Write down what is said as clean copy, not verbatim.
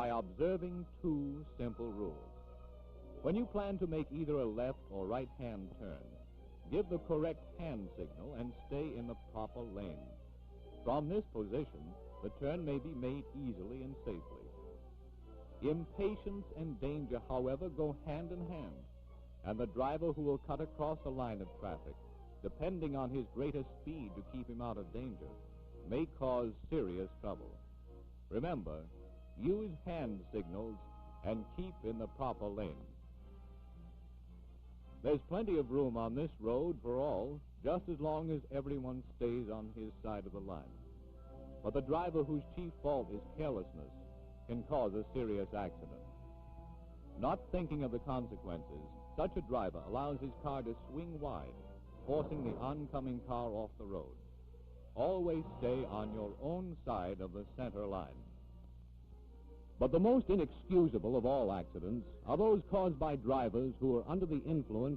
by observing two simple rules. When you plan to make either a left or right-hand turn, give the correct hand signal and stay in the proper lane. From this position, the turn may be made easily and safely. Impatience and danger, however, go hand in hand, and the driver who will cut across a line of traffic, depending on his greater speed to keep him out of danger, may cause serious trouble. Remember, use hand signals and keep in the proper lane. There's plenty of room on this road for all, just as long as everyone stays on his side of the line. But the driver whose chief fault is carelessness can cause a serious accident. Not thinking of the consequences, such a driver allows his car to swing wide, forcing the oncoming car off the road. Always stay on your own side of the center line. But the most inexcusable of all accidents are those caused by drivers who are under the influence